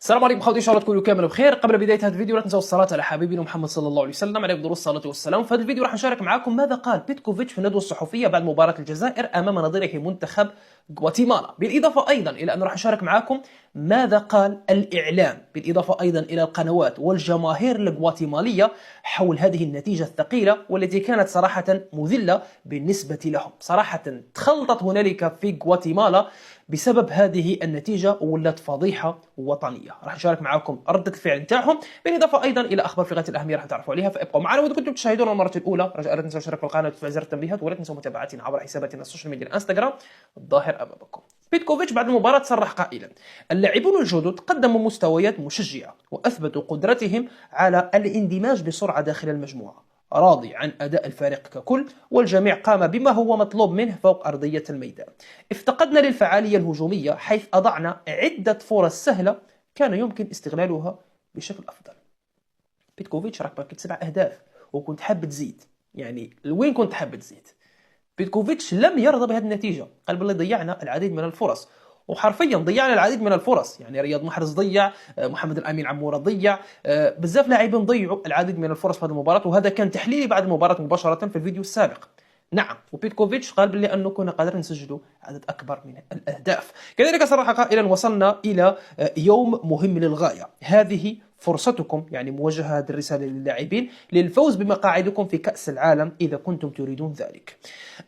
السلام عليكم خوتي، ان شاء الله تكونوا كامل بخير. قبل بدايه هذا الفيديو لا تنسوا الصلاه على حبيبنا محمد صلى الله عليه وسلم عليه افضل الصلاه والسلام. في هذا الفيديو راح نشارك معكم ماذا قال بيتكوفيتش في الندوه الصحفيه بعد مباراه الجزائر امام نظيره منتخب غواتيمالا، بالاضافه ايضا الى انه راح نشارك معكم ماذا قال الاعلام، بالاضافه ايضا الى القنوات والجماهير الغواتيماليه حول هذه النتيجه الثقيله والتي كانت صراحه مذله بالنسبه لهم. صراحه تخلطت هنالك في غواتيمالا بسبب هذه النتيجة ولات فضيحة وطنية. راح نشارك معكم ردة الفعل نتاعهم، بالإضافة أيضا إلى أخبار في غاية الأهمية راح تعرفوا عليها، فابقوا معنا. وإذا كنتم تشاهدونا المرة الأولى رجاء لا تنسوا الاشتراك في القناة وتفعيل زر التنبيهات، ولا تنسوا متابعتنا عبر حساباتنا السوشيال ميديا الانستغرام الظاهر أمامكم. بيتكوفيتش بعد المباراة صرح قائلا: اللاعبون الجدد قدموا مستويات مشجعة وأثبتوا قدرتهم على الاندماج بسرعة داخل المجموعة، راضي عن أداء الفريق ككل، والجميع قام بما هو مطلوب منه فوق أرضية الميدان. افتقدنا للفعالية الهجومية حيث أضعنا عدة فرص سهلة كان يمكن استغلالها بشكل أفضل. بيتكوفيتش راك باقي 7 أهداف وكنت حاب تزيد، يعني وين كنت حاب تزيد؟ بيتكوفيتش لم يرضى بهذه النتيجة، قال بالله ضيعنا العديد من الفرص، وحرفيا ضيعنا العديد من الفرص. يعني رياض محرز ضيع، محمد الامين عموره ضيع، بزاف لاعبين ضيعوا العديد من الفرص في هذه المباراه، وهذا كان تحليلي بعد المباراه مباشره في الفيديو السابق. نعم، وبيتكوفيتش قال باللي انه كنا قادرين نسجلوا عدد اكبر من الاهداف. كذلك صرح قائلا: وصلنا الى يوم مهم للغايه، هذه فرصتكم، يعني موجهه هذه الرساله للاعبين، للفوز بمقاعدكم في كاس العالم اذا كنتم تريدون ذلك.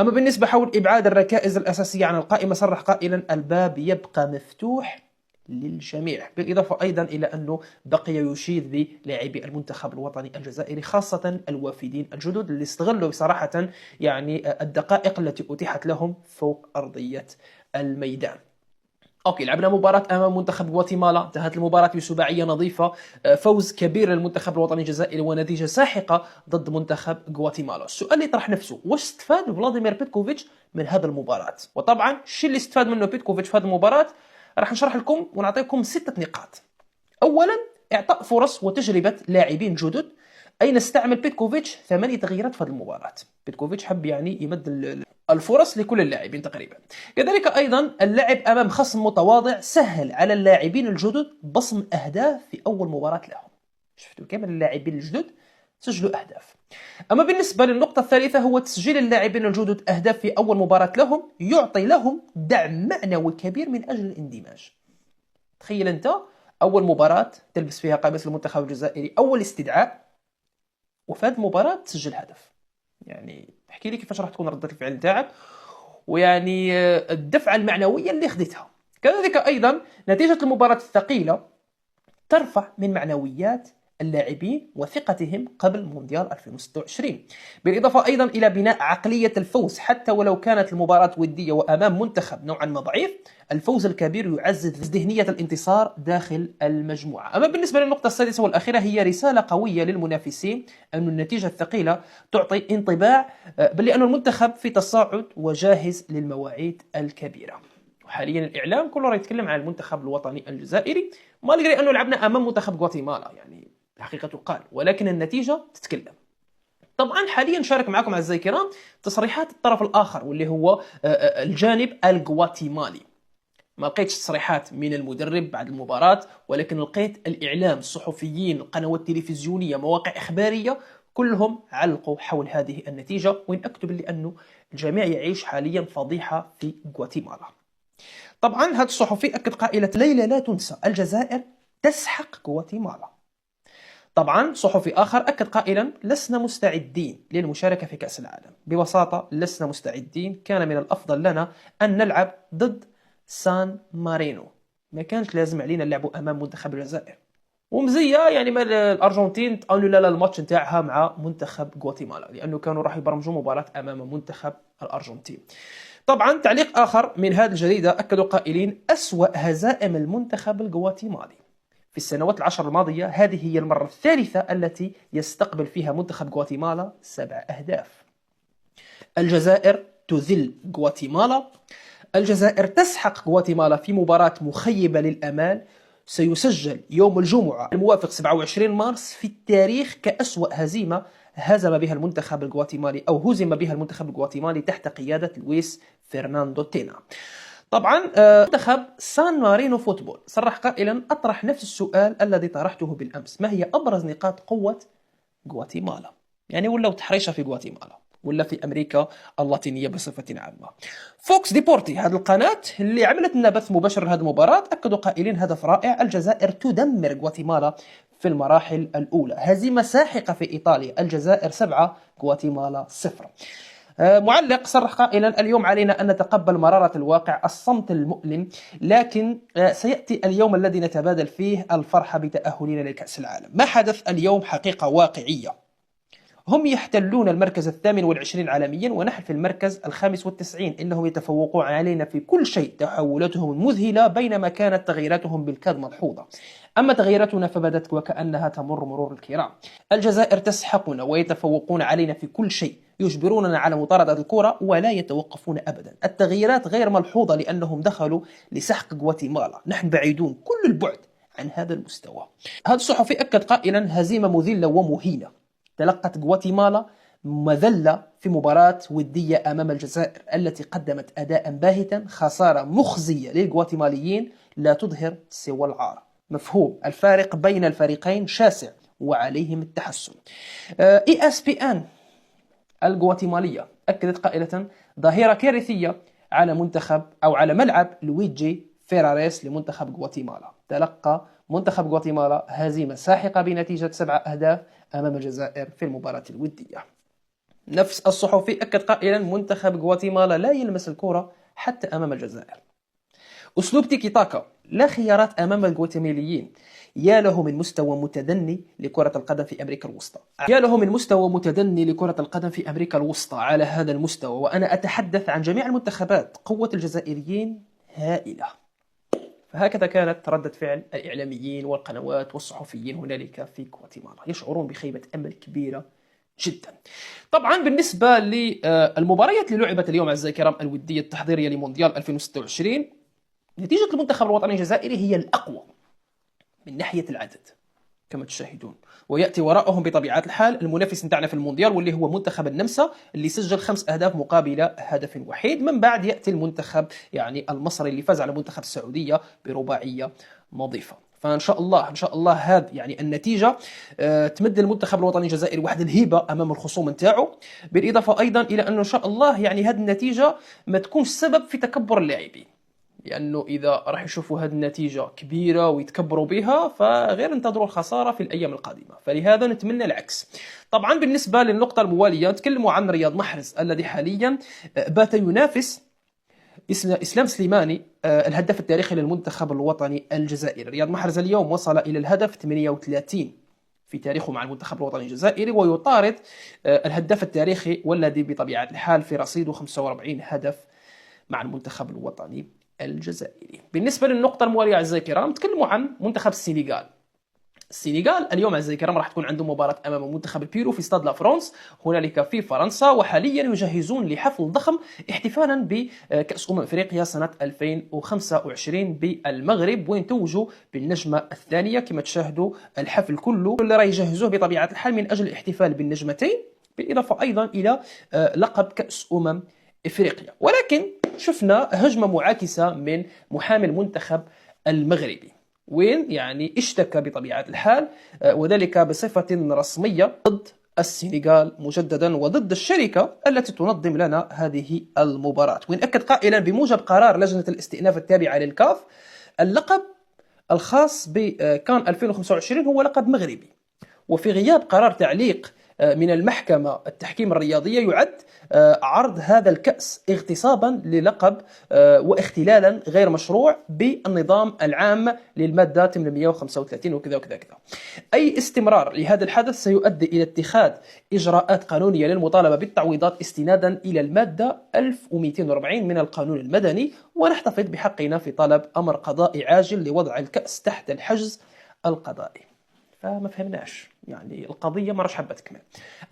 اما بالنسبه حول ابعاد الركائز الاساسيه عن القائمه صرح قائلا: الباب يبقى مفتوح للجميع، بالإضافة أيضا إلى أنه بقي يشيد بلاعبي المنتخب الوطني الجزائري، خاصة الوافدين الجدد اللي استغلوا بصراحة يعني الدقائق التي أتيحت لهم فوق أرضية الميدان. اوكي، لعبنا مباراة امام منتخب غواتيمالا، انتهت المباراة بسباعية نظيفة، فوز كبير للمنتخب الوطني الجزائري ونتيجة ساحقة ضد منتخب غواتيمالا. السؤال اللي يطرح نفسه: واش استفاد فلاديمير بيتكوفيتش من هذا المباراة؟ وطبعا الشيء اللي استفاد منه بيتكوفيتش في هذه المباراة راح نشرح لكم ونعطيكم 6 نقاط. اولا، اعطاء فرص وتجربة لاعبين جدد، اي نستعمل بيتكوفيتش 8 تغييرات في هذه المباراة. بيتكوفيتش حب يعني يمد الفرص لكل اللاعبين تقريبا. كذلك ايضا اللعب امام خصم متواضع سهل على اللاعبين الجدد بصم اهداف في اول مباراة لهم. شفتوا كامل اللاعبين الجدد سجلوا اهداف. اما بالنسبة للنقطة الثالثة، هو تسجيل اللاعبين الجدد اهداف في اول مباراة لهم يعطي لهم دعم معنوي كبير من اجل الاندماج. تخيل انت اول مباراة تلبس فيها قميص المنتخب الجزائري، اول استدعاء، وفي هذه المباراة تسجل هدف. يعني احكي لي كيفاش راح تكون ردة الفعل نتاعك، ويعني الدفعة المعنوية اللي خديتها. كذلك أيضا نتيجة المباراة الثقيلة ترفع من معنويات اللاعبين وثقتهم قبل مونديال 2026، بالإضافة أيضا إلى بناء عقلية الفوز. حتى ولو كانت المباراة ودية وأمام منتخب نوعا ما ضعيف، الفوز الكبير يعزز ذهنية الانتصار داخل المجموعة. أما بالنسبة للنقطة السادسة والأخيرة، هي رسالة قوية للمنافسين أن النتيجة الثقيلة تعطي انطباع بأن المنتخب في تصاعد وجاهز للمواعيد الكبيرة. وحاليا الإعلام كله راه يتكلم عن المنتخب الوطني الجزائري، مالغري أنه لعبنا أمام منتخب غواتيمالا، يعني الحقيقة تقال، ولكن النتيجة تتكلم. طبعا حاليا شارك معكم اعزائي الكرام تصريحات الطرف الاخر واللي هو الجانب الغواتيمالي. ما لقيتش تصريحات من المدرب بعد المباراة، ولكن لقيت الاعلام، الصحفيين، القنوات التلفزيونية، مواقع اخبارية، كلهم علقوا حول هذه النتيجة، وين اكتب لانه الجميع يعيش حاليا فضيحة في غواتيمالا. طبعا هذا الصحفي اكد قائلة: ليلى لا تنسى، الجزائر تسحق غواتيمالا. طبعا صحفي آخر أكد قائلا: لسنا مستعدين للمشاركة في كأس العالم، ببساطة لسنا مستعدين، كان من الأفضل لنا أن نلعب ضد سان مارينو، ما كانش لازم علينا نلعبوا أمام منتخب الجزائر. ومزية يعني ما الأرجنتين تقالوا لا الماتش نتاعها مع منتخب غواتيمالا، لأنه كانوا راح يبرمجوا مباراة أمام منتخب الأرجنتين. طبعا تعليق آخر من هذه الجريدة أكدوا قائلين: أسوأ هزائم المنتخب الغواتيمالي في السنوات العشر الماضية، هذه هي المرة الثالثة التي يستقبل فيها منتخب غواتيمالا 7 أهداف. الجزائر تذل غواتيمالا، الجزائر تسحق غواتيمالا في مباراة مخيبة للأمال، سيسجل يوم الجمعة الموافق 27 مارس في التاريخ كأسوأ هزيمة هزم بها المنتخب الغواتيمالي أو هزم بها المنتخب الغواتيمالي تحت قيادة لويس فرناندو تينا. طبعا منتخب سان مارينو فوتبول صرح قائلا: أطرح نفس السؤال الذي طرحته بالأمس، ما هي أبرز نقاط قوة غواتيمالا؟ يعني ولا تحريشة في غواتيمالا ولا في أمريكا اللاتينية بصفة عامة. فوكس ديبورتي، هذه القناة اللي عملت لنا بث مباشر لهذه المباراة، أكدوا قائلين: هدف رائع، الجزائر تدمر غواتيمالا في المراحل الأولى، هزيمة ساحقة في إيطاليا، الجزائر 7 غواتيمالا 0. معلق صرح قائلا: اليوم علينا أن نتقبل مرارة الواقع، الصمت المؤلم، لكن سيأتي اليوم الذي نتبادل فيه الفرحة بتأهلنا لكأس العالم. ما حدث اليوم حقيقة واقعية، هم يحتلون المركز 28 عالميا ونحن في المركز 95. إنهم يتفوقون علينا في كل شيء، تحولاتهم مذهلة بينما كانت تغييراتهم بالكاد ملحوظة، أما تغييراتنا فبدت وكأنها تمر مرور الكرام. الجزائر تسحقنا ويتفوقون علينا في كل شيء، يجبروننا على مطاردة الكرة ولا يتوقفون أبدا. التغييرات غير ملحوظة لأنهم دخلوا لسحق غواتيمالا، نحن بعيدون كل البعد عن هذا المستوى. هذا الصحفي أكد قائلا: هزيمة مذلة ومهينة، تلقت غواتيمالا مذلة في مباراة ودية أمام الجزائر التي قدمت أداء باهتا، خسارة مخزية للغواتيماليين لا تظهر سوى العار. مفهوم الفارق بين الفريقين شاسع وعليهم التحسن. ESPN الغواتيمالية أكدت قائلة: ظاهرة كارثية على منتخب أو على ملعب لويجي فيراريس لمنتخب غواتيمالا، تلقى منتخب غواتيمالا هزيمة ساحقة بنتيجة 7 أهداف أمام الجزائر في المباراة الودية. نفس الصحفي أكد قائلا: منتخب غواتيمالا لا يلمس الكرة حتى أمام الجزائر، أسلوب تيكي تاكا، لا خيارات أمام الغواتيماليين. يا له من مستوى متدني لكرة القدم في أمريكا الوسطى، يا له من مستوى متدني لكرة القدم في أمريكا الوسطى على هذا المستوى، وأنا أتحدث عن جميع المنتخبات. قوة الجزائريين هائلة. فهكذا كانت ردة فعل الإعلاميين والقنوات والصحفيين هنالك في غواتيمالا، يشعرون بخيبة أمل كبيرة جدا. طبعا بالنسبة للمباريات اللي لعبت اليوم أعزائي الكرام الودية التحضيرية لمونديال 2026، نتيجة المنتخب الوطني الجزائري هي الأقوى من ناحية العدد كما تشاهدون، ويأتي وراءهم بطبيعة الحال المنافس نتاعنا في المونديال واللي هو منتخب النمسا اللي سجل 5 أهداف مقابل هدف وحيد. من بعد يأتي المنتخب يعني المصري اللي فاز على منتخب السعودية برباعية نظيفة. فان شاء الله ان شاء الله هذه يعني النتيجه تمد المنتخب الوطني الجزائري واحد الهيبه امام الخصوم نتاعو، بالاضافه ايضا الى انه ان شاء الله يعني هذه النتيجه ما تكونش سبب في تكبر اللاعبين، لأنه إذا راح يشوفوا هذه النتيجة كبيرة ويتكبروا بها فغير انتظروا الخسارة في الأيام القادمة، فلهذا نتمنى العكس. طبعا بالنسبة للنقطة الموالية نتكلموا عن رياض محرز الذي حاليا بات ينافس إسلام سليماني الهداف التاريخي للمنتخب الوطني الجزائري. رياض محرز اليوم وصل إلى الهدف 38 في تاريخه مع المنتخب الوطني الجزائري، ويطارد الهداف التاريخي والذي بطبيعة الحال في رصيده 45 هدف مع المنتخب الوطني الجزائري. بالنسبة للنقطة الموالية أعزائي الكرام تكلموا عن منتخب السنغال. السنغال اليوم أعزائي الكرام راح تكون عندهم مباراة أمام منتخب البيرو في استاد لا فرانس هنالك في فرنسا، وحاليا يجهزون لحفل ضخم احتفالا بكأس أفريقيا سنة 2025 بالمغرب، وين توجوا بالنجمة الثانية كما تشاهدوا. الحفل كله اللي راح يجهزوه بطبيعة الحال من أجل الاحتفال بالنجمتين، بالإضافة أيضا إلى لقب كأس إفريقيا. ولكن شفنا هجمة معاكسة من محامي المنتخب المغربي، وين يعني اشتكى بطبيعة الحال وذلك بصفة رسمية ضد السنغال مجددا وضد الشركة التي تنظم لنا هذه المباراة، وين أكد قائلا: بموجب قرار لجنة الاستئناف التابعة للكاف اللقب الخاص بكان 2025 هو لقب مغربي، وفي غياب قرار تعليق من المحكمة التحكيم الرياضية يعد عرض هذا الكأس اغتصابا للقب واختلالا غير مشروع بالنظام العام للمادة 835 وكذا وكذا كذا. أي استمرار لهذا الحدث سيؤدي إلى اتخاذ إجراءات قانونية للمطالبة بالتعويضات استنادا إلى المادة 1240 من القانون المدني، ونحتفظ بحقنا في طلب أمر قضائي عاجل لوضع الكأس تحت الحجز القضائي. فما فهمناش يعني القضيه ما راش حابه تكمل.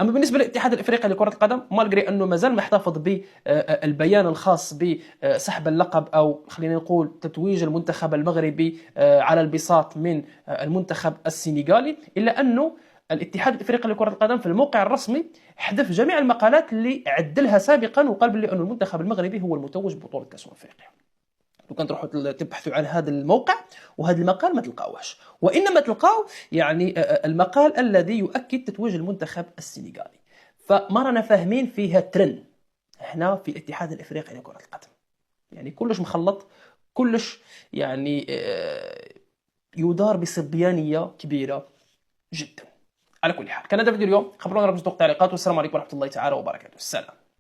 اما بالنسبه للاتحاد الافريقي لكره القدم مالغري انه مازال محتفظ بالبيان الخاص بسحب اللقب او خلينا نقول تتويج المنتخب المغربي على البساط من المنتخب السنغالي، الا انه الاتحاد الافريقي لكره القدم في الموقع الرسمي حذف جميع المقالات اللي عدلها سابقا وقال باللي انه المنتخب المغربي هو المتوج ببطوله كاس افريقيا. لو كان تروحوا تبحثوا عن هذا الموقع وهذا المقال ما تلقاوهش، وانما تلقاو يعني المقال الذي يؤكد تتويج المنتخب السنغالي. فما رانا فاهمين فيها ترند هنا في الاتحاد الافريقي لكرة القدم، يعني كلش مخلط، كلش يعني يدار بصبيانية كبيرة جدا. على كل حال كان هذا فيديو اليوم، خبرونا رقم التعليقات، والسلام عليكم ورحمة الله تعالى وبركاته. السلام.